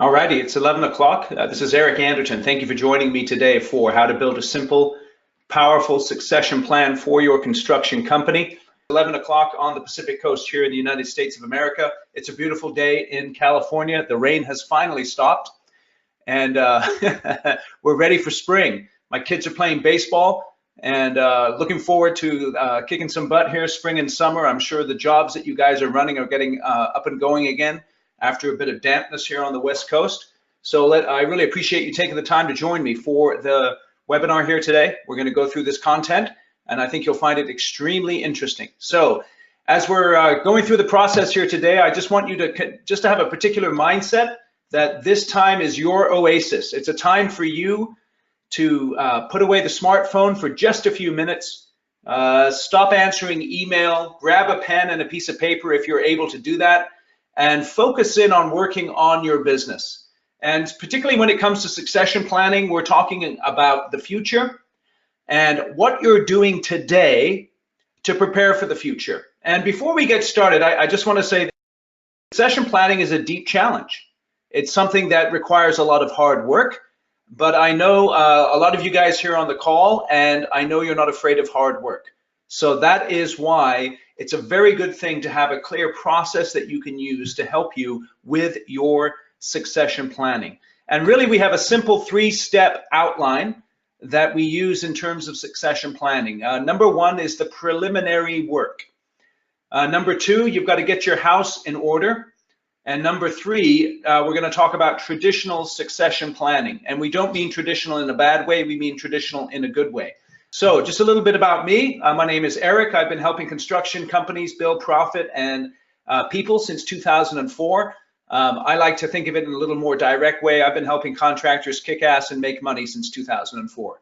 Alrighty, it's 11 o'clock. This is Eric Anderton. Thank you for joining me today for how to build a simple, powerful succession plan for your construction company. 11 o'clock on the Pacific Coast here in the United States of America. It's a beautiful day in California. The rain has finally stopped, and we're ready for spring. My kids are playing baseball, and looking forward to kicking some butt here, spring and summer. I'm sure the jobs that you guys are running are getting up and going again after a bit of dampness here on the West Coast. So I really appreciate you taking the time to join me for the webinar here today. We're going to go through this content, and I think you'll find it extremely interesting. So as we're going through the process here today, I just want you to have a particular mindset that this time is your oasis. It's a time for you to put away the smartphone for just a few minutes, stop answering email, grab a pen and a piece of paper if you're able to do that, and focus in on working on your business. And particularly when it comes to succession planning, we're talking about the future and what you're doing today to prepare for the future. And before we get started, I just want to say that succession planning is a deep challenge. It's something that requires a lot of hard work, but I know a lot of you guys here on the call, and I know you're not afraid of hard work. So that is why it's a very good thing to have a clear process that you can use to help you with your succession planning. And really, we have a simple 3-step outline that we use in terms of succession planning. Number 1 is the preliminary work. Number 2, you've got to get your house in order. And number 3, we're going to talk about traditional succession planning. And we don't mean traditional in a bad way, we mean traditional in a good way. So just a little bit about me. My name is Eric. I've been helping construction companies build profit and people since 2004. I like to think of it in a little more direct way. I've been helping contractors kick ass and make money since 2004.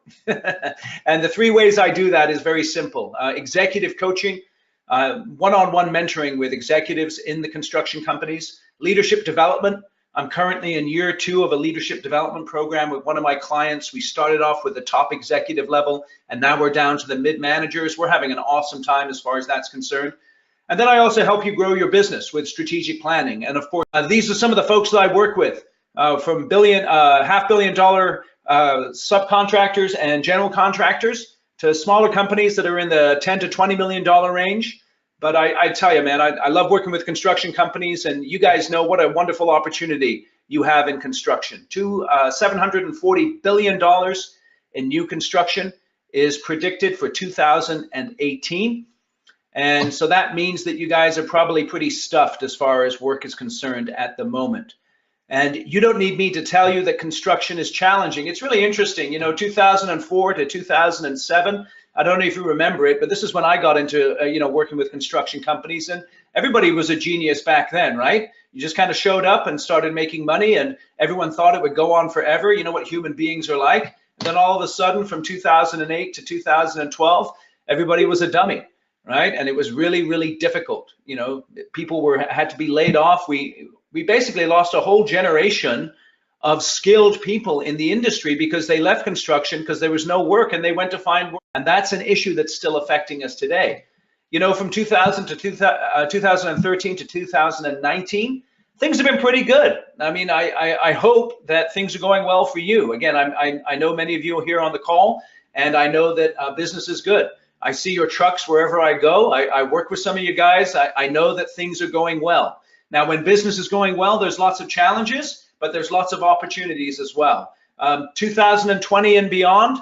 And the 3 ways I do that is very simple. Executive coaching, one-on-one mentoring with executives in the construction companies, leadership development. I'm currently in year 2 of a leadership development program with one of my clients. We started off with the top executive level, and now we're down to the mid-managers. We're having an awesome time as far as that's concerned. And then I also help you grow your business with strategic planning. And of course, these are some of the folks that I work with, from $500 million subcontractors and general contractors to smaller companies that are in the $10 to $20 million range. But I tell you, man, I love working with construction companies, and you guys know what a wonderful opportunity you have in construction. $740 billion in new construction is predicted for 2018. And so that means that you guys are probably pretty stuffed as far as work is concerned at the moment. And you don't need me to tell you that construction is challenging. It's really interesting, 2004 to 2007, I don't know if you remember it, but this is when I got into, working with construction companies, and everybody was a genius back then, right? You just kind of showed up and started making money, and everyone thought it would go on forever. You know what human beings are like. And then all of a sudden, from 2008 to 2012, everybody was a dummy, right? And it was really, really difficult. People had to be laid off. We basically lost a whole generation of skilled people in the industry because they left construction because there was no work and they went to find work. And that's an issue that's still affecting us today. From 2000 to 2013 to 2019, things have been pretty good. I mean, I hope that things are going well for you. Again, I know many of you are here on the call, and I know that business is good. I see your trucks wherever I go. I work with some of you guys. I know that things are going well. Now, when business is going well, there's lots of challenges, but there's lots of opportunities as well. 2020 and beyond,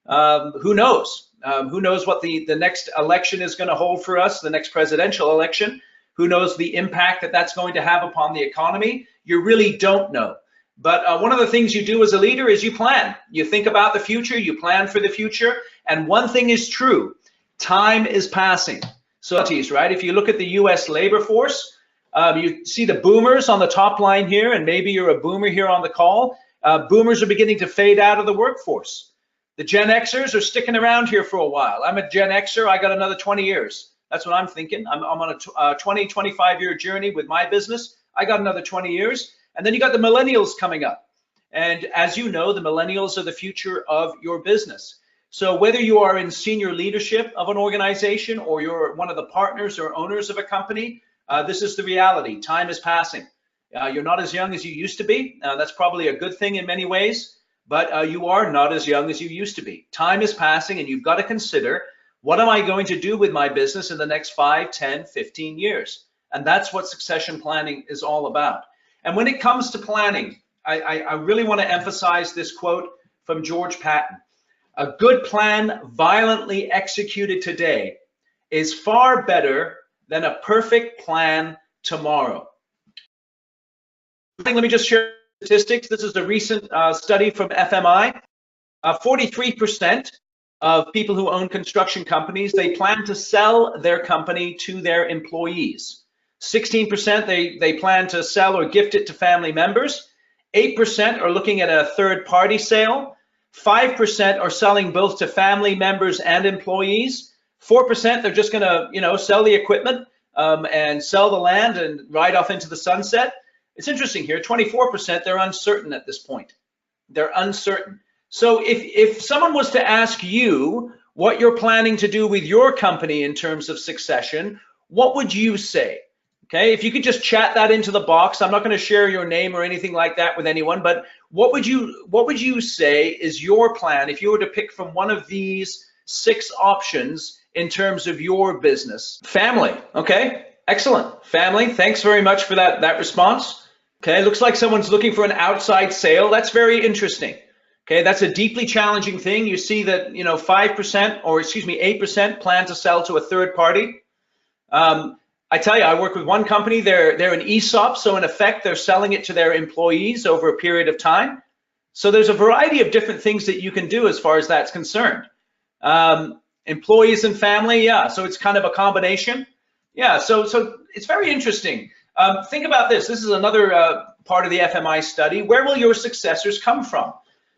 who knows? Who knows what the next election is going to hold for us, the next presidential election? Who knows the impact that that's going to have upon the economy? You really don't know. But one of the things you do as a leader is you plan. You think about the future, you plan for the future, and one thing is true, time is passing. So, right, if you look at the US labor force, you see the boomers on the top line here, and maybe you're a boomer here on the call. Boomers are beginning to fade out of the workforce. The Gen Xers are sticking around here for a while. I'm a Gen Xer. I got another 20 years. That's what I'm thinking. I'm on a 20, 25-year journey with my business. I got another 20 years. And then you got the millennials coming up. And as you know, the millennials are the future of your business. So whether you are in senior leadership of an organization or you're one of the partners or owners of a company, this is the reality. Time is passing. You're not as young as you used to be. That's probably a good thing in many ways, but you are not as young as you used to be. Time is passing, and you've got to consider, what am I going to do with my business in the next 5, 10, 15 years? And that's what succession planning is all about. And when it comes to planning, I really want to emphasize this quote from George Patton. A good plan violently executed today is far better than a perfect plan tomorrow. Let me just share statistics. This is a recent study from FMI. 43% of people who own construction companies, they plan to sell their company to their employees. 16% they plan to sell or gift it to family members. 8% are looking at a third-party sale. 5% are selling both to family members and employees. 4% they're just going to, sell the equipment and sell the land and ride off into the sunset. It's interesting here. 24% they're uncertain at this point. They're uncertain. So if someone was to ask you what you're planning to do with your company in terms of succession, what would you say? Okay, if you could just chat that into the box. I'm not going to share your name or anything like that with anyone, but what would you say is your plan if you were to pick from one of these 6 options in terms of your business? Family. Okay, excellent. Family. Thanks very much for that response. Okay, looks like someone's looking for an outside sale. That's very interesting. Okay, that's a deeply challenging thing. You see that 5% or 8% plan to sell to a third party. I tell you, I work with one company. They're an ESOP, so in effect, they're selling it to their employees over a period of time. So there's a variety of different things that you can do as far as that's concerned. Employees and family, yeah. So it's kind of a combination. Yeah. So it's very interesting. Think about this. This is another part of the FMI study. Where will your successors come from?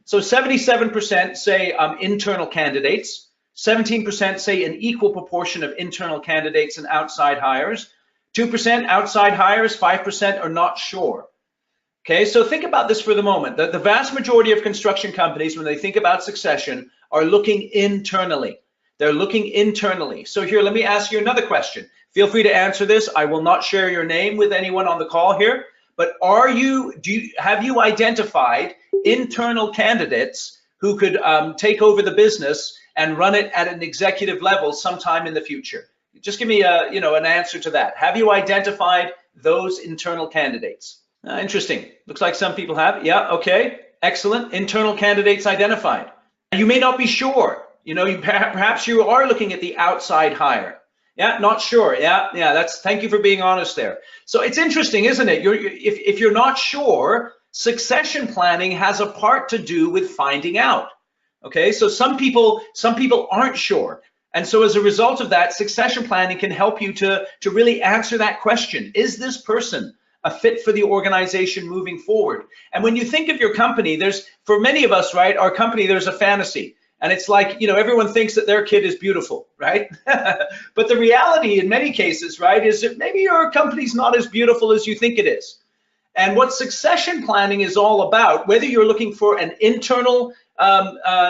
So 77% say internal candidates. 17% say an equal proportion of internal candidates and outside hires. 2% outside hires, 5% are not sure. Okay, so think about this for the moment. The vast majority of construction companies, when they think about succession, are looking internally. They're looking internally. So here, let me ask you another question. Feel free to answer this. I will not share your name with anyone on the call here, but have you identified internal candidates who could take over the business and run it at an executive level sometime in the future? Just give me an answer to that. Have you identified those internal candidates? Interesting. Looks like some people have. Yeah, okay, excellent. Internal candidates identified. You may not be sure. Perhaps you are looking at the outside hire. Yeah, not sure. Yeah. Thank you for being honest there. So it's interesting, isn't it? If you're not sure, succession planning has a part to do with finding out. Okay, so some people aren't sure. And so as a result of that, succession planning can help you to really answer that question. Is this person a fit for the organization moving forward? And when you think of your company, for many of us, right, our company, there's a fantasy. And it's like, everyone thinks that their kid is beautiful, right? But the reality in many cases, right, is that maybe your company's not as beautiful as you think it is. And what succession planning is all about, whether you're looking for an internal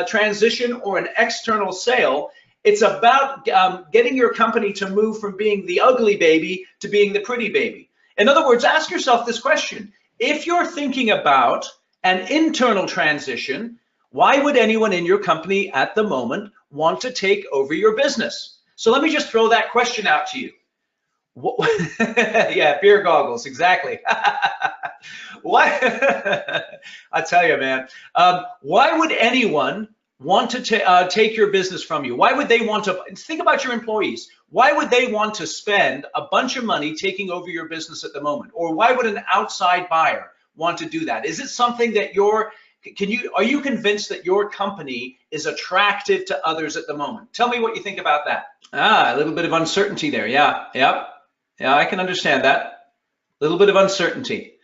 transition or an external sale, it's about getting your company to move from being the ugly baby to being the pretty baby. In other words, ask yourself this question. If you're thinking about an internal transition, why would anyone in your company at the moment want to take over your business? So let me just throw that question out to you. Yeah, beer goggles, exactly. Why? I tell you, man, why would anyone want to take your business from you? Why would they want to? Think about your employees. Why would they want to spend a bunch of money taking over your business at the moment? Or why would an outside buyer want to do that? Is it something that are you convinced that your company is attractive to others at the moment? Tell me what you think about that. A little bit of uncertainty there. Yeah, I can understand that. A little bit of uncertainty.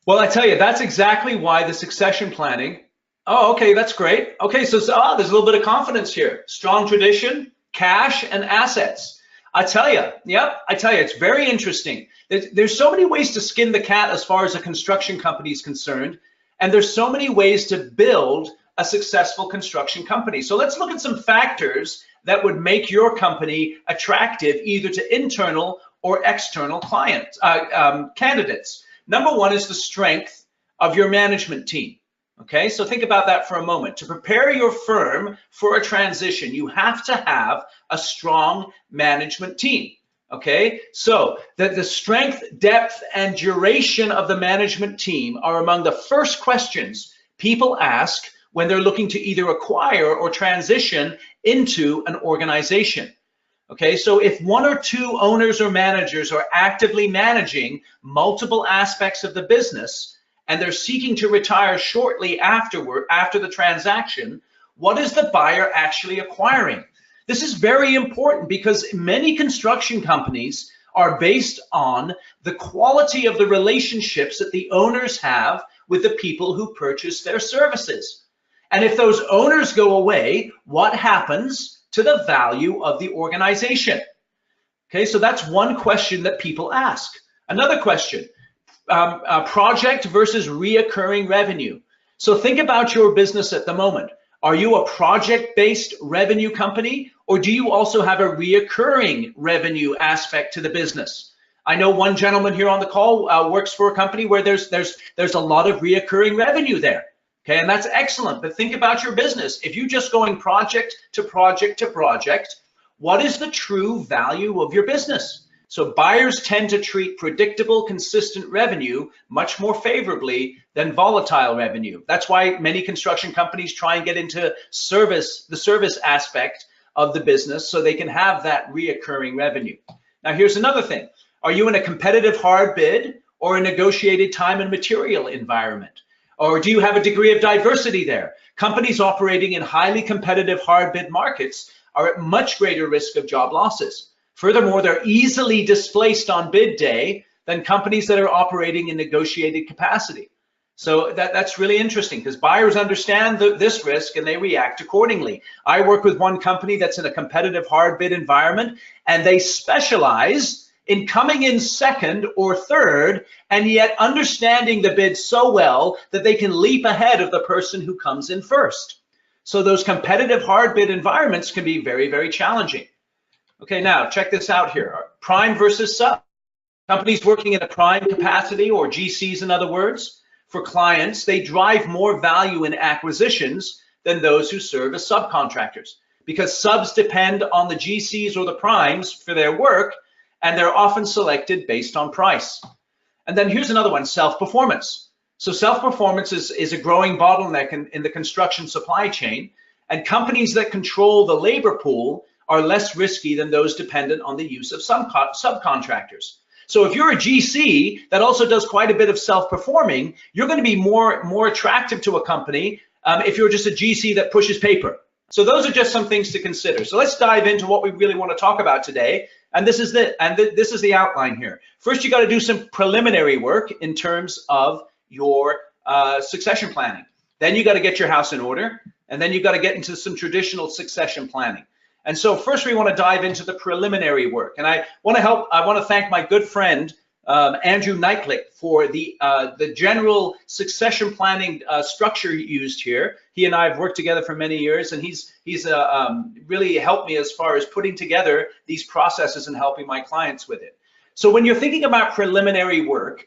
Well, I tell you, that's exactly why the succession planning. Oh, okay, that's great. Okay, so there's a little bit of confidence here. Strong tradition, cash, and assets. I tell you, it's very interesting. There's so many ways to skin the cat as far as a construction company is concerned, and there's so many ways to build a successful construction company. So let's look at some factors that would make your company attractive either to internal or external candidates. Number one is the strength of your management team. Okay, so think about that for a moment. To prepare your firm for a transition, you have to have a strong management team. Okay, so the strength, depth, and duration of the management team are among the first questions people ask when they're looking to either acquire or transition into an organization. Okay, so if one or two owners or managers are actively managing multiple aspects of the business and they're seeking to retire shortly after the transaction, what is the buyer actually acquiring? This is very important because many construction companies are based on the quality of the relationships that the owners have with the people who purchase their services. And if those owners go away, what happens to the value of the organization? Okay, so that's one question that people ask. Another question, project versus reoccurring revenue. So think about your business at the moment. Are you a project-based revenue company, or do you also have a reoccurring revenue aspect to the business? I know one gentleman here on the call works for a company where there's a lot of reoccurring revenue there. Okay, and that's excellent. But think about your business. If you're just going project to project to project, what is the true value of your business? So buyers tend to treat predictable, consistent revenue much more favorably than volatile revenue. That's why many construction companies try and get into the service aspect of the business so they can have that reoccurring revenue. Now, here's another thing. Are you in a competitive hard bid or a negotiated time and material environment? Or do you have a degree of diversity there? Companies operating in highly competitive hard bid markets are at much greater risk of job losses. Furthermore, they're easily displaced on bid day than companies that are operating in negotiated capacity. So that's really interesting because buyers understand this risk and they react accordingly. I work with one company that's in a competitive hard bid environment, and they specialize in coming in second or third and yet understanding the bid so well that they can leap ahead of the person who comes in first. So those competitive hard bid environments can be very, very challenging. Okay, now check this out here. Prime versus sub. Companies working in a prime capacity, or GCs in other words, for clients, they drive more value in acquisitions than those who serve as subcontractors, because subs depend on the GCs or the primes for their work, and they're often selected based on price. And then here's another one, self-performance. So self-performance is a growing bottleneck in the construction supply chain, and companies that control the labor pool are less risky than those dependent on the use of subcontractors. So if you're a GC that also does quite a bit of self-performing, you're going to be more attractive to a company if you're just a GC that pushes paper. So those are just some things to consider. So let's dive into what we really want to talk about today. And this is the outline here. First, you got to do some preliminary work in terms of your succession planning. Then you got to get your house in order, and then you got to get into some traditional succession planning. And so first we want to dive into the preliminary work. And I want to thank my good friend, Andrew Knightley, for the general succession planning structure used here. He and I have worked together for many years, and he's really helped me as far as putting together these processes and helping my clients with it. So when you're thinking about preliminary work,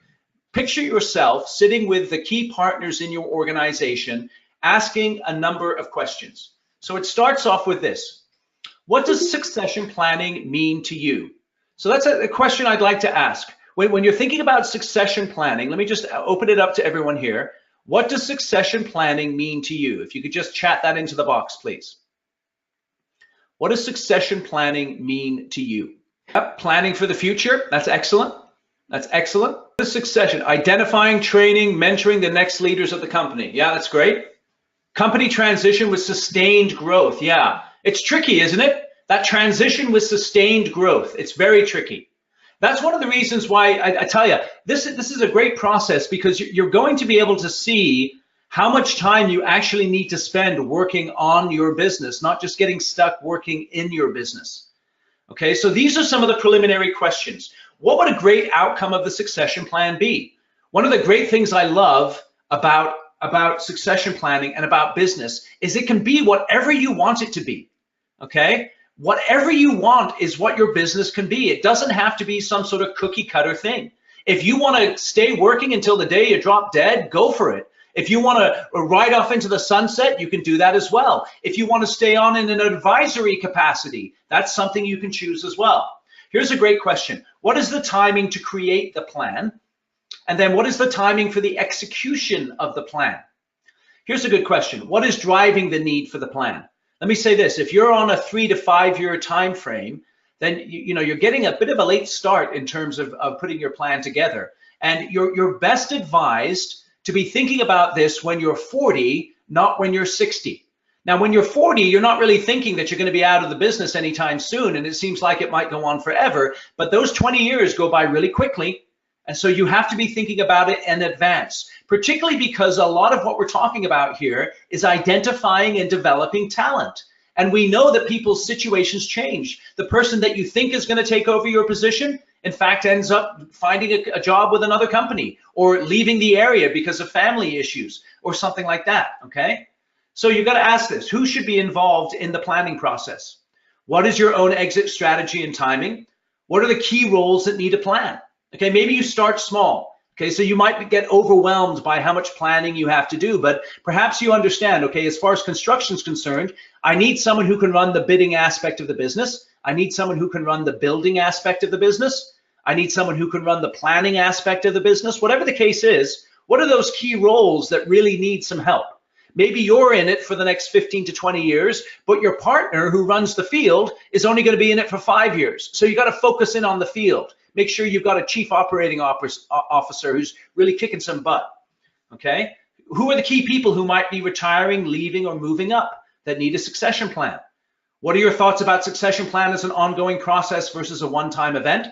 picture yourself sitting with the key partners in your organization, asking a number of questions. So it starts off with this. What does succession planning mean to you? So that's a question I'd like to ask. When you're thinking about succession planning, let me just open it up to everyone here. What does succession planning mean to you? If you could just chat that into the box, please. What does succession planning mean to you? Yep, planning for the future. That's excellent. That's excellent. What is succession? Identifying, training, mentoring the next leaders of the company. Yeah, that's great. Company transition with sustained growth. Yeah. It's tricky, isn't it? That transition with sustained growth. It's very tricky. That's one of the reasons why I tell you, this is a great process, because you're going to be able to see how much time you actually need to spend working on your business, not just getting stuck working in your business. Okay, so these are some of the preliminary questions. What would a great outcome of the succession plan be? One of the great things I love about succession planning and about business is it can be whatever you want it to be. Okay, whatever you want is what your business can be. It doesn't have to be some sort of cookie cutter thing. If you want to stay working until the day you drop dead, go for it. If you want to ride off into the sunset, you can do that as well. If you want to stay on in an advisory capacity, that's something you can choose as well. Here's a great question. What is the timing to create the plan? And then what is the timing for the execution of the plan? Here's a good question. What is driving the need for the plan? Let me say this. If you're on a 3 to 5 year time frame, then you're getting a bit of a late start in terms of putting your plan together. And you're best advised to be thinking about this when you're 40, not when you're 60. Now, when you're 40, you're not really thinking that you're going to be out of the business anytime soon, and it seems like it might go on forever, but those 20 years go by really quickly, and so you have to be thinking about it in advance, particularly because a lot of what we're talking about here is identifying and developing talent. And we know that people's situations change. The person that you think is going to take over your position, in fact, ends up finding a job with another company or leaving the area because of family issues or something like that, okay? So you've got to ask this, who should be involved in the planning process? What is your own exit strategy and timing? What are the key roles that need a plan? Okay, maybe you start small. Okay, so you might get overwhelmed by how much planning you have to do, but perhaps you understand, okay, as far as construction is concerned, I need someone who can run the bidding aspect of the business. I need someone who can run the building aspect of the business. I need someone who can run the planning aspect of the business. Whatever the case is, what are those key roles that really need some help? Maybe you're in it for the next 15 to 20 years, but your partner who runs the field is only going to be in it for 5 years. So you got to focus in on the field. Make sure you've got a chief operating officer who's really kicking some butt, okay? Who are the key people who might be retiring, leaving, or moving up that need a succession plan? What are your thoughts about succession plan as an ongoing process versus a one-time event?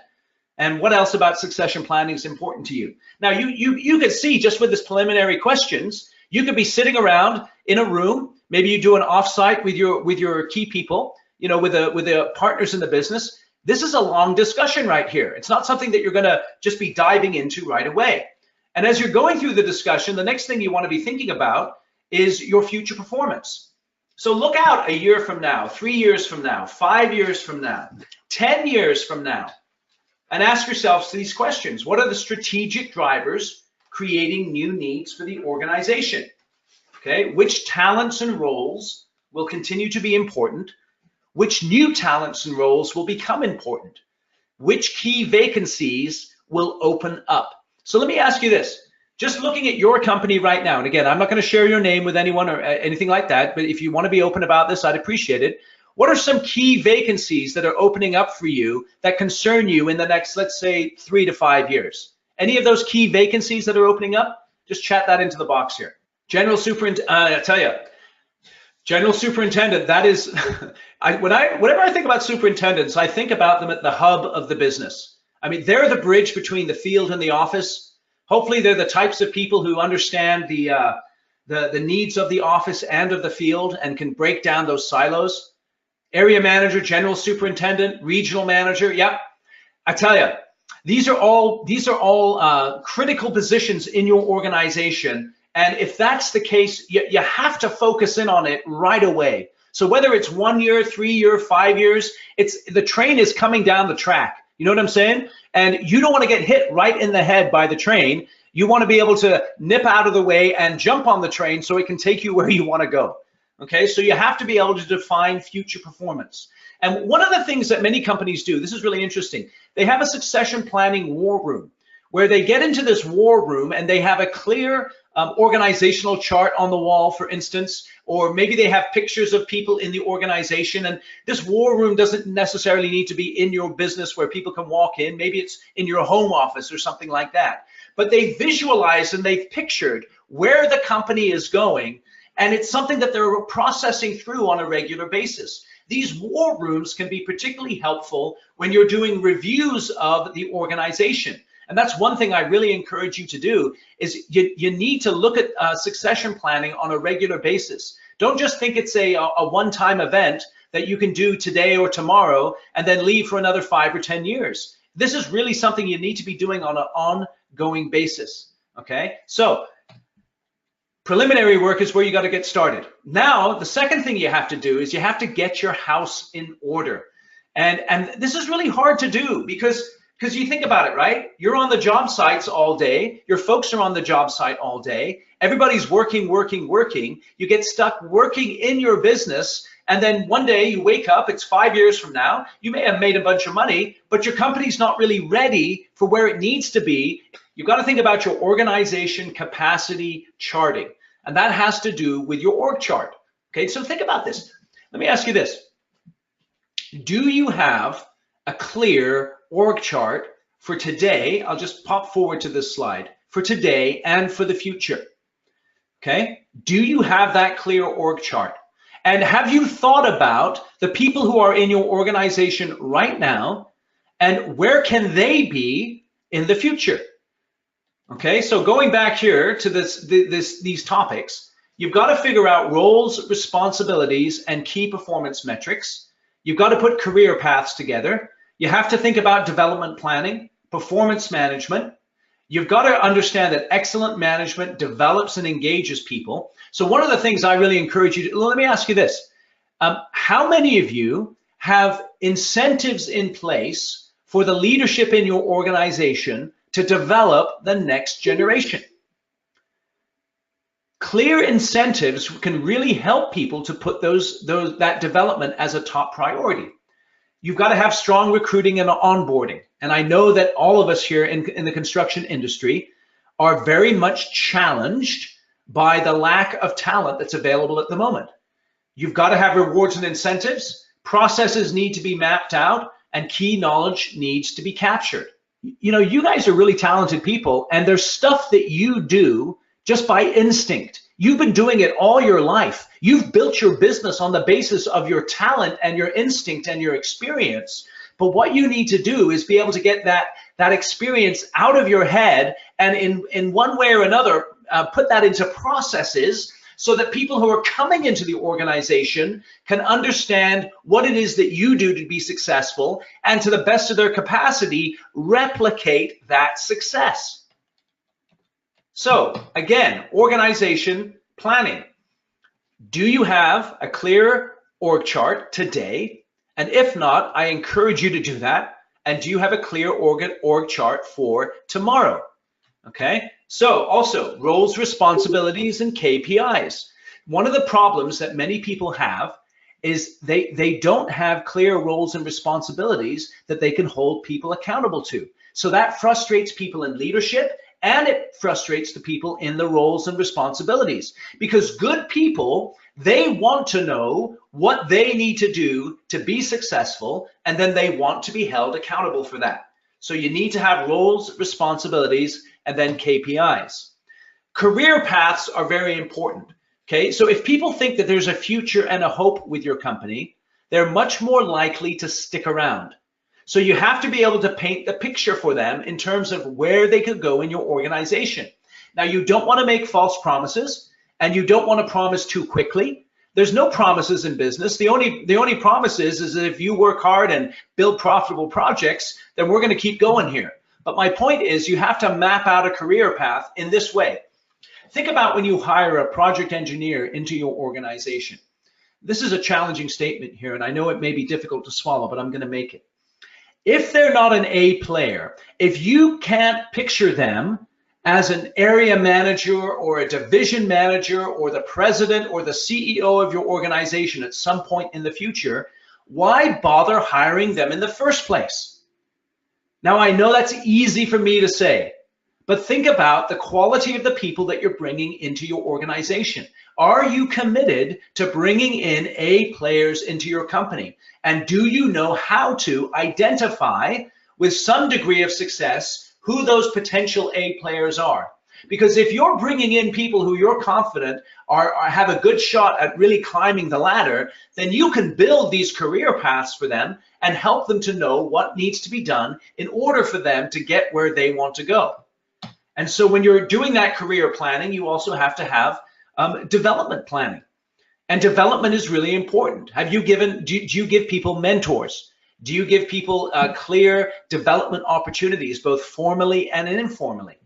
And what else about succession planning is important to you? Now, you could see just with this preliminary questions, you could be sitting around in a room, maybe you do an offsite with your key people, with the partners in the business. This is a long discussion right here. It's not something that you're going to just be diving into right away. And as you're going through the discussion, the next thing you want to be thinking about is your future performance. So look out a year from now, 3 years from now, 5 years from now, 10 years from now, and ask yourselves these questions. What are the strategic drivers creating new needs for the organization? Okay, which talents and roles will continue to be important? Which new talents and roles will become important? Which key vacancies will open up? So let me ask you this. Just looking at your company right now, and again, I'm not going to share your name with anyone or anything like that, but if you want to be open about this, I'd appreciate it. What are some key vacancies that are opening up for you that concern you in the next, let's say, 3 to 5 years? Any of those key vacancies that are opening up? Just chat that into the box here. General Superintendent, I tell you, General Superintendent, that is, whenever I think about superintendents, I think about them at the hub of the business. I mean, they're the bridge between the field and the office. Hopefully, they're the types of people who understand the needs of the office and of the field and can break down those silos. Area manager, general superintendent, regional manager. Yep, I tell you, these are all critical positions in your organization. And if that's the case, you have to focus in on it right away. So whether it's 1 year, 3 year, 5 years, the train is coming down the track. You know what I'm saying? And you don't want to get hit right in the head by the train. You want to be able to nip out of the way and jump on the train so it can take you where you want to go. Okay, so you have to be able to define future performance. And one of the things that many companies do, this is really interesting, they have a succession planning war room where they get into this war room and they have a clear organizational chart on the wall, for instance, or maybe they have pictures of people in the organization. And this war room doesn't necessarily need to be in your business where people can walk in. Maybe it's in your home office or something like that. But they visualized and they've pictured where the company is going, and it's something that they're processing through on a regular basis. These war rooms can be particularly helpful when you're doing reviews of the organization. And that's one thing I really encourage you to do is you need to look at succession planning on a regular basis. Don't just think it's a one-time event that you can do today or tomorrow and then leave for another 5 or 10 years. This is really something you need to be doing on an ongoing basis, okay? So preliminary work is where you got to get started. Now, the second thing you have to do is you have to get your house in order. And this is really hard to do because Because you think about it, right? You're on the job sites all day. Your folks are on the job site all day. Everybody's working, working, working. You get stuck working in your business. And then one day you wake up, it's 5 years from now. You may have made a bunch of money, but your company's not really ready for where it needs to be. You've got to think about your organization capacity charting. And that has to do with your org chart. Okay, so think about this. Let me ask you this. Do you have a clear org chart for today? I'll just pop forward to this slide. For today and for the future. Okay? Do you have that clear org chart? And have you thought about the people who are in your organization right now and where can they be in the future? Okay, so going back here to these topics, you've got to figure out roles, responsibilities, and key performance metrics. You've got to put career paths together. You have to think about development planning, performance management. You've got to understand that excellent management develops and engages people. So one of the things I really encourage you to, let me ask you this. How many of you have incentives in place for the leadership in your organization to develop the next generation? Clear incentives can really help people to put that development as a top priority. You've got to have strong recruiting and onboarding. And I know that all of us here in the construction industry are very much challenged by the lack of talent that's available at the moment. You've got to have rewards and incentives. Processes need to be mapped out and key knowledge needs to be captured. You know, you guys are really talented people and there's stuff that you do just by instinct. You've been doing it all your life. You've built your business on the basis of your talent and your instinct and your experience. But what you need to do is be able to get that experience out of your head and in one way or another, put that into processes so that people who are coming into the organization can understand what it is that you do to be successful and to the best of their capacity, replicate that success. So again, organization planning. Do you have a clear org chart today? And if not, I encourage you to do that. And do you have a clear org chart for tomorrow? Okay, so also roles, responsibilities, and KPIs. One of the problems that many people have is they don't have clear roles and responsibilities that they can hold people accountable to. So that frustrates people in leadership and it frustrates the people in the roles and responsibilities because good people, they want to know what they need to do to be successful, and then they want to be held accountable for that. So you need to have roles, responsibilities, and then KPIs. Career paths are very important, okay? So if people think that there's a future and a hope with your company, they're much more likely to stick around. So you have to be able to paint the picture for them in terms of where they could go in your organization. Now, you don't want to make false promises and you don't want to promise too quickly. There's no promises in business. The only promise is that if you work hard and build profitable projects, then we're going to keep going here. But my point is you have to map out a career path in this way. Think about when you hire a project engineer into your organization. This is a challenging statement here, and I know it may be difficult to swallow, but I'm going to make it. If they're not an A player, if you can't picture them as an area manager or a division manager or the president or the CEO of your organization at some point in the future, why bother hiring them in the first place? Now, I know that's easy for me to say, but think about the quality of the people that you're bringing into your organization. Are you committed to bringing in A players into your company? And do you know how to identify with some degree of success who those potential A players are? Because if you're bringing in people who you're confident have a good shot at really climbing the ladder, then you can build these career paths for them and help them to know what needs to be done in order for them to get where they want to go. And so when you're doing that career planning, you also have to have development planning. And development is really important. Do you give people mentors? Do you give people clear development opportunities, both formally and informally?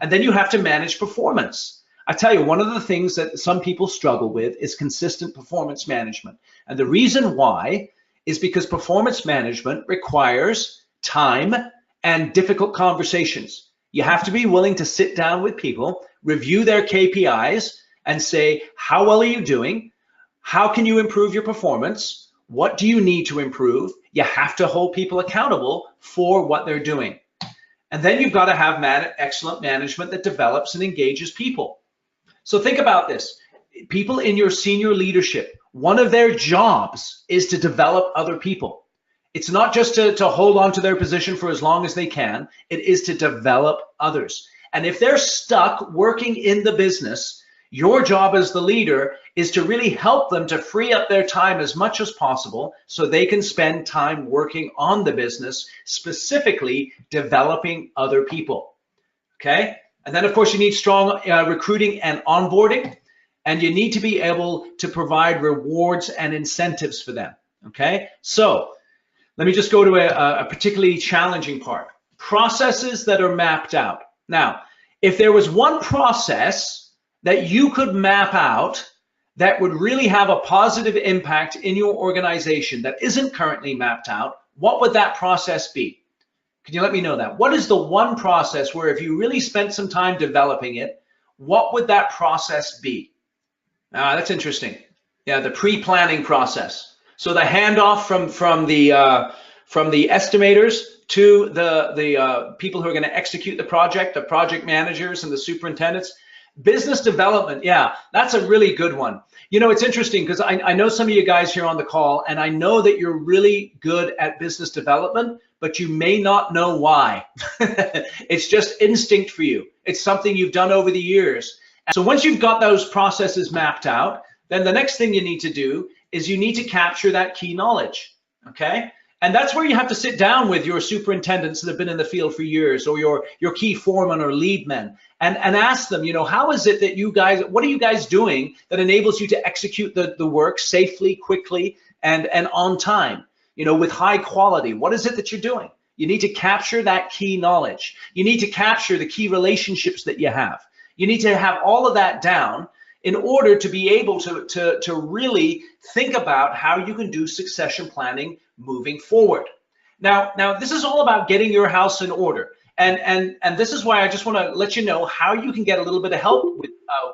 And then you have to manage performance. I tell you, one of the things that some people struggle with is consistent performance management. And the reason why is because performance management requires time and difficult conversations. You have to be willing to sit down with people, review their KPIs, and say, how well are you doing? How can you improve your performance? What do you need to improve? You have to hold people accountable for what they're doing. And then you've got to have excellent management that develops and engages people. So think about this. People in your senior leadership, one of their jobs is to develop other people. It's not just to hold on to their position for as long as they can. It is to develop others. And if they're stuck working in the business, your job as the leader is to really help them to free up their time as much as possible so they can spend time working on the business, specifically developing other people. Okay? And then, of course, you need strong recruiting and onboarding, and you need to be able to provide rewards and incentives for them. Okay? So let me just go to a particularly challenging part. Processes that are mapped out. Now, if there was one process that you could map out that would really have a positive impact in your organization that isn't currently mapped out, what would that process be? Can you let me know that? What is the one process where if you really spent some time developing it, what would that process be? That's interesting. Yeah, the pre-planning process. So the handoff from the estimators to the people who are going to execute the project managers and the superintendents. Business development, yeah, that's a really good one. You know, it's interesting because I know some of you guys here on the call, and I know that you're really good at business development, but you may not know why. It's just instinct for you. It's something you've done over the years. And so once you've got those processes mapped out, then the next thing you need to do is you need to capture that key knowledge, okay? And that's where you have to sit down with your superintendents that have been in the field for years, or your key foreman or lead men, and ask them, you know, how is it that you guys, what are you guys doing that enables you to execute the work safely, quickly, and on time, you know, with high quality? What is it that you're doing? You need to capture that key knowledge. You need to capture the key relationships that you have. You need to have all of that down in order to be able to really think about how you can do succession planning moving forward. Now this is all about getting your house in order. And this is why I just want to let you know how you can get a little bit of help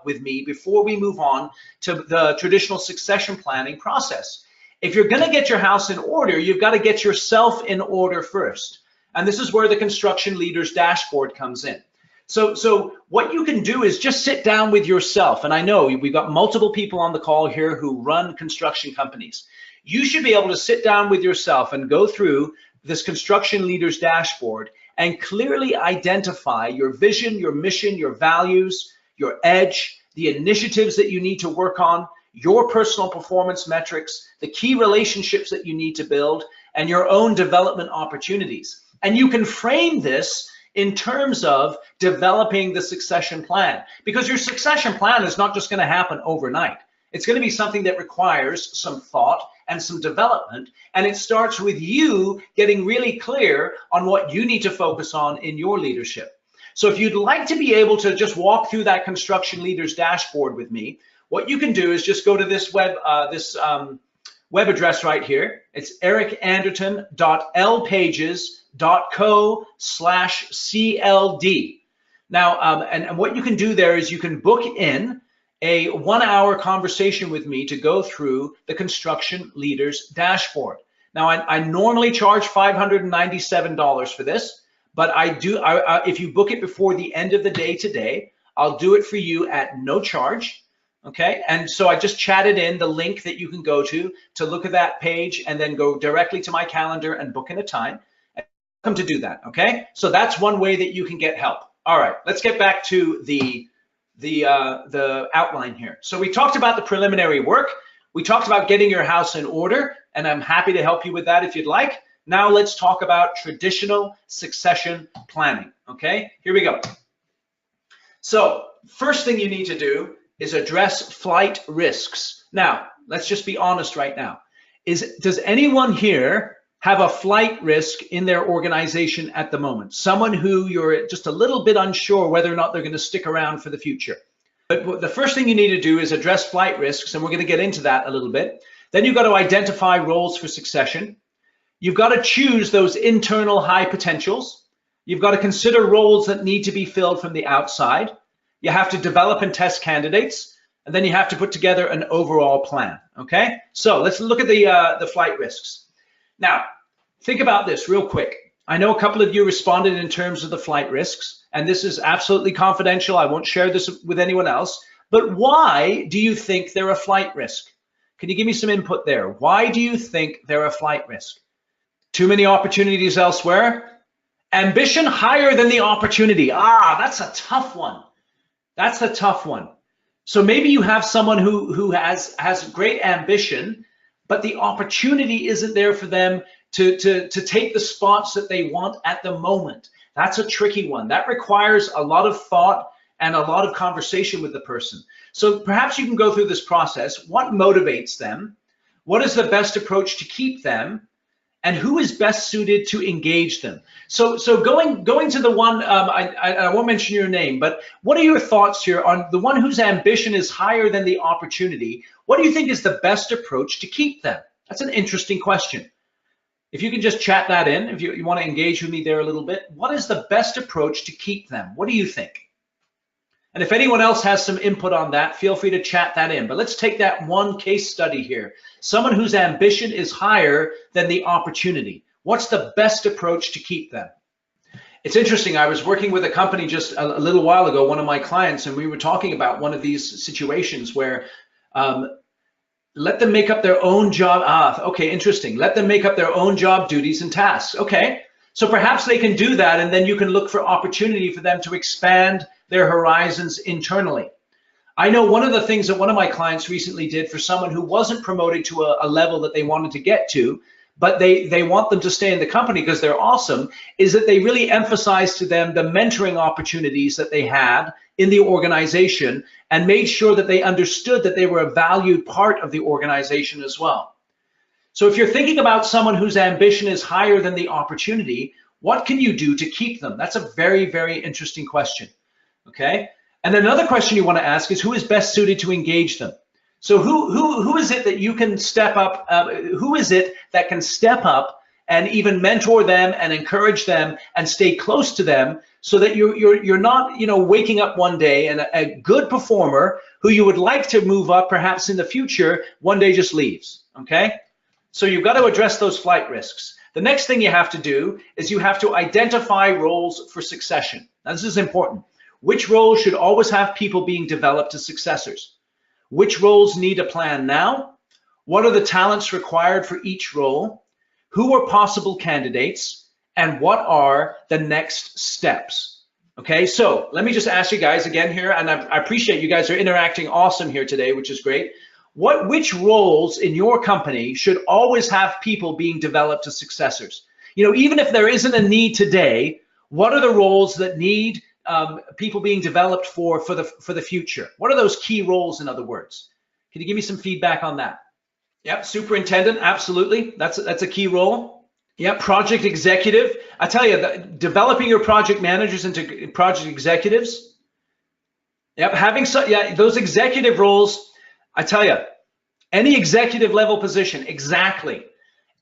with me before we move on to the traditional succession planning process. If you're going to get your house in order, you've got to get yourself in order first. And this is where the construction leader's dashboard comes in. So what you can do is just sit down with yourself. And I know we've got multiple people on the call here who run construction companies. You should be able to sit down with yourself and go through this construction leader's dashboard and clearly identify your vision, your mission, your values, your edge, the initiatives that you need to work on, your personal performance metrics, the key relationships that you need to build, and your own development opportunities. And you can frame this in terms of developing the succession plan, because your succession plan is not just going to happen overnight. It's going to be something that requires some thought and some development, and it starts with you getting really clear on what you need to focus on in your leadership. So if you'd like to be able to just walk through that construction leader's dashboard with me, what you can do is just go to this web address right here. It's ericanderton.lpages.co/CLD. Now, and what you can do there is you can book in a 1-hour conversation with me to go through the construction leader's dashboard. Now, I normally charge $597 for this, but if you book it before the end of the day today, I'll do it for you at no charge. Okay, and so I just chatted in the link that you can go to look at that page and then go directly to my calendar and book in a time. And welcome to do that, okay? So that's one way that you can get help. All right, let's get back to the outline here. So we talked about the preliminary work. We talked about getting your house in order, and I'm happy to help you with that if you'd like. Now let's talk about traditional succession planning, okay? Here we go. So first thing you need to do is address flight risks. Now, let's just be honest right now. Does anyone here have a flight risk in their organization at the moment? Someone who you're just a little bit unsure whether or not they're going to stick around for the future. But the first thing you need to do is address flight risks, and we're going to get into that a little bit. Then you've got to identify roles for succession. You've got to choose those internal high potentials. You've got to consider roles that need to be filled from the outside. You have to develop and test candidates, and then you have to put together an overall plan, okay? So let's look at the flight risks. Now, think about this real quick. I know a couple of you responded in terms of the flight risks, and this is absolutely confidential. I won't share this with anyone else, but why do you think they're a flight risk? Can you give me some input there? Why do you think they're a flight risk? Too many opportunities elsewhere? Ambition higher than the opportunity. Ah, that's a tough one. That's a tough one. So maybe you have someone who has great ambition, but the opportunity isn't there for them to take the spots that they want at the moment. That's a tricky one. That requires a lot of thought and a lot of conversation with the person. So perhaps you can go through this process. What motivates them? What is the best approach to keep them? And who is best suited to engage them? So going to the one, I won't mention your name, but what are your thoughts here on the one whose ambition is higher than the opportunity? What do you think is the best approach to keep them? That's an interesting question. If you can just chat that in, if you want to engage with me there a little bit, what is the best approach to keep them? What do you think? And if anyone else has some input on that, feel free to chat that in. But let's take that one case study here. Someone whose ambition is higher than the opportunity. What's the best approach to keep them? It's interesting. I was working with a company just a little while ago, one of my clients, and we were talking about one of these situations where let them make up their own job. Okay, interesting. Let them make up their own job duties and tasks. Okay, so perhaps they can do that, and then you can look for opportunity for them to expand their horizons internally. I know one of the things that one of my clients recently did for someone who wasn't promoted to a level that they wanted to get to, but they want them to stay in the company because they're awesome, is that they really emphasized to them the mentoring opportunities that they had in the organization and made sure that they understood that they were a valued part of the organization as well. So if you're thinking about someone whose ambition is higher than the opportunity, what can you do to keep them? That's a very, very interesting question. Okay, and another question you want to ask is who is best suited to engage them? So who is it that you can step up? Who is it that can step up and even mentor them and encourage them and stay close to them so that you're not waking up one day and a good performer who you would like to move up perhaps in the future one day just leaves. Okay, so you've got to address those flight risks. The next thing you have to do is you have to identify roles for succession. Now this is important. Which roles should always have people being developed as successors? Which roles need a plan now? What are the talents required for each role? Who are possible candidates? And what are the next steps? Okay, so let me just ask you guys again here, and I appreciate you guys are interacting awesome here today, which is great. Which roles in your company should always have people being developed as successors? Even if there isn't a need today, what are the roles that need people being developed for the future? What are those key roles, in other words? Can you give me some feedback on that? Yep, superintendent, absolutely. That's a key role. Yep, project executive. I tell you, developing your project managers into project executives. Yep, those executive roles. I tell you, any executive level position, exactly.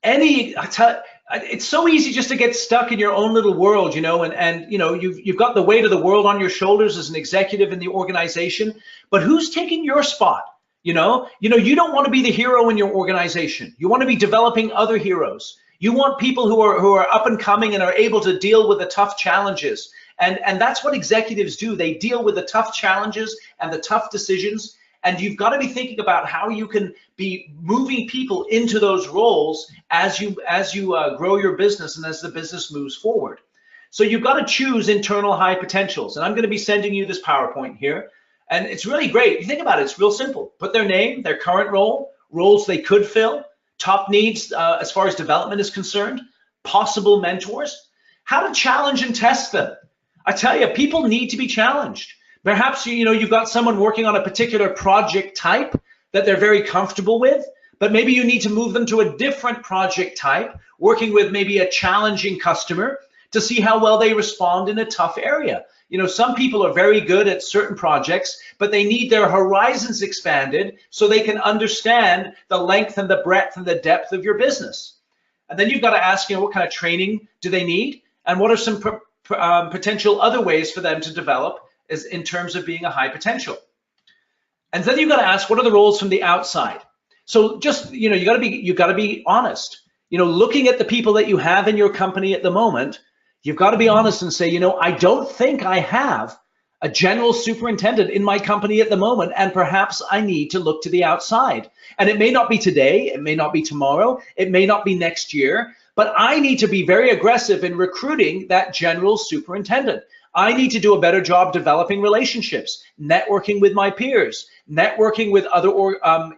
It's so easy just to get stuck in your own little world, and you've got the weight of the world on your shoulders as an executive in the organization, but who's taking your spot? You don't want to be the hero in your organization. You want to be developing other heroes. You want people who are up and coming and are able to deal with the tough challenges. And that's what executives do. They deal with the tough challenges and the tough decisions. And you've got to be thinking about how you can be moving people into those roles as you grow your business and as the business moves forward. So you've got to choose internal high potentials. And I'm going to be sending you this PowerPoint here. And it's really great. You think about it, it's real simple. Put their name, their current role, roles they could fill, top needs as far as development is concerned, possible mentors, how to challenge and test them. I tell you, people need to be challenged. Perhaps you've got someone working on a particular project type that they're very comfortable with, but maybe you need to move them to a different project type, working with maybe a challenging customer to see how well they respond in a tough area. Some people are very good at certain projects, but they need their horizons expanded so they can understand the length and the breadth and the depth of your business. And then you've got to ask, what kind of training do they need? And what are some potential other ways for them to develop is in terms of being a high potential. And then you've got to ask, what are the roles from the outside? So just, you got to be honest. Looking at the people that you have in your company at the moment, you've got to be honest and say, I don't think I have a general superintendent in my company at the moment, and perhaps I need to look to the outside. And it may not be today, it may not be tomorrow, it may not be next year, but I need to be very aggressive in recruiting that general superintendent. I need to do a better job developing relationships, networking with my peers, networking with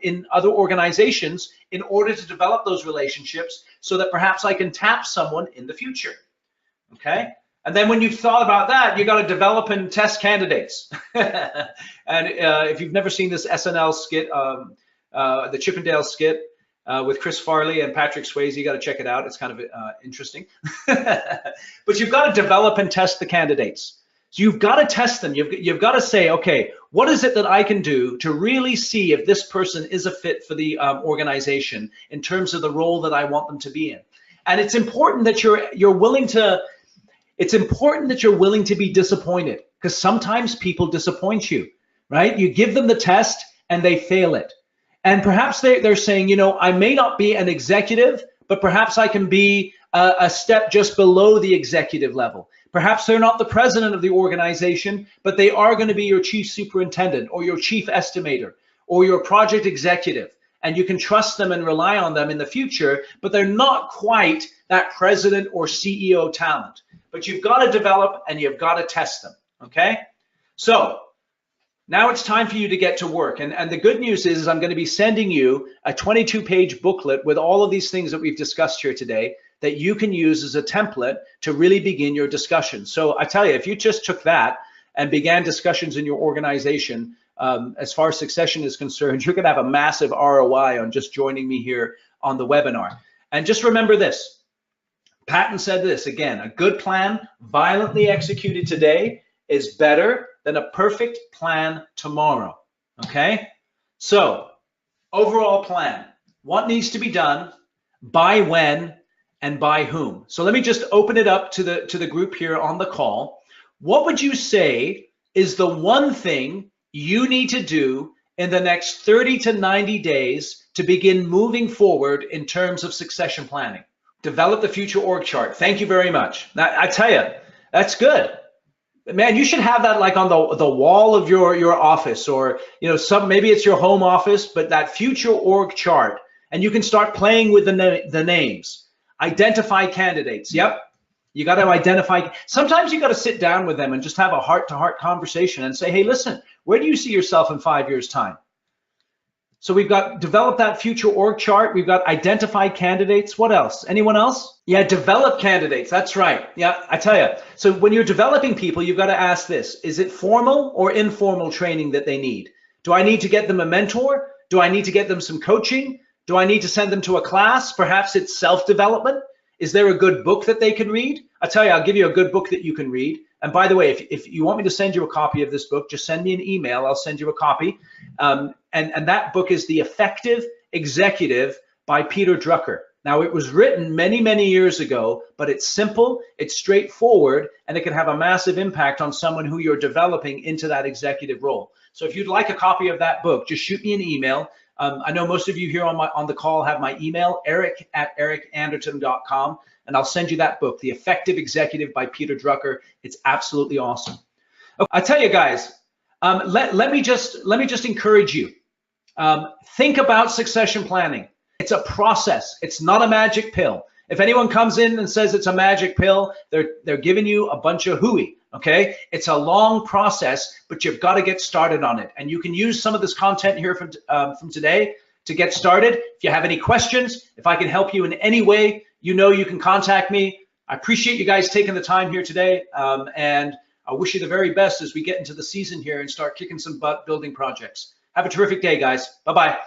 in other organizations in order to develop those relationships so that perhaps I can tap someone in the future. Okay? And then when you've thought about that, you got to develop and test candidates. And if you've never seen this SNL skit, the Chippendale skit with Chris Farley and Patrick Swayze, you got to check it out. It's kind of interesting. But you've got to develop and test the candidates. So you've got to test them. You've got to say, okay, what is it that I can do to really see if this person is a fit for the organization in terms of the role that I want them to be in? And it's important that you're willing to. It's important that you're willing to be disappointed, because sometimes people disappoint you, right? You give them the test and they fail it. And perhaps they're saying, I may not be an executive, but perhaps I can be a step just below the executive level. Perhaps they're not the president of the organization, but they are going to be your chief superintendent or your chief estimator or your project executive. And you can trust them and rely on them in the future, but they're not quite that president or CEO talent. But you've got to develop and you've got to test them, okay? So now it's time for you to get to work. And the good news is I'm going to be sending you a 22-page booklet with all of these things that we've discussed here today that you can use as a template to really begin your discussion. So I tell you, if you just took that and began discussions in your organization, as far as succession is concerned, you're going to have a massive ROI on just joining me here on the webinar. And just remember this. Patton said this again, a good plan violently executed today is better than a perfect plan tomorrow. Okay? So, overall plan. What needs to be done, by when, and by whom? So let me just open it up to the group here on the call. What would you say is the one thing you need to do in the next 30 to 90 days to begin moving forward in terms of succession planning? Develop the future org chart. Thank you very much. Now, I tell you, that's good. Man, you should have that like on the wall of your office, or maybe it's your home office, but that future org chart, and you can start playing with the names. Identify candidates. Yep. You got to identify. Sometimes you got to sit down with them and just have a heart-to-heart conversation and say, hey, listen, where do you see yourself in 5 years' time? So we've got develop that future org chart. We've got identify candidates. What else? Anyone else? Yeah, develop candidates. That's right. Yeah, I tell you. So when you're developing people, you've got to ask this. Is it formal or informal training that they need? Do I need to get them a mentor? Do I need to get them some coaching? Do I need to send them to a class? Perhaps it's self-development. Is there a good book that they can read? I tell you, I'll give you a good book that you can read. And by the way, if you want me to send you a copy of this book, just send me an email. I'll send you a copy. And that book is The Effective Executive by Peter Drucker. Now, it was written many, many years ago, but it's simple, it's straightforward, and it can have a massive impact on someone who you're developing into that executive role. So if you'd like a copy of that book, just shoot me an email. I know most of you here on the call have my email, eric@ericanderton.com, and I'll send you that book, The Effective Executive by Peter Drucker. It's absolutely awesome. Okay, I tell you guys, let me just encourage you. Think about succession planning. It's a process. It's not a magic pill. If anyone comes in and says it's a magic pill, they're giving you a bunch of hooey. Okay, it's a long process, but you've got to get started on it. And you can use some of this content here from today to get started. If you have any questions, if I can help you in any way, you can contact me. I appreciate you guys taking the time here today, and I wish you the very best as we get into the season here and start kicking some butt building projects. Have a terrific day, guys. Bye-bye.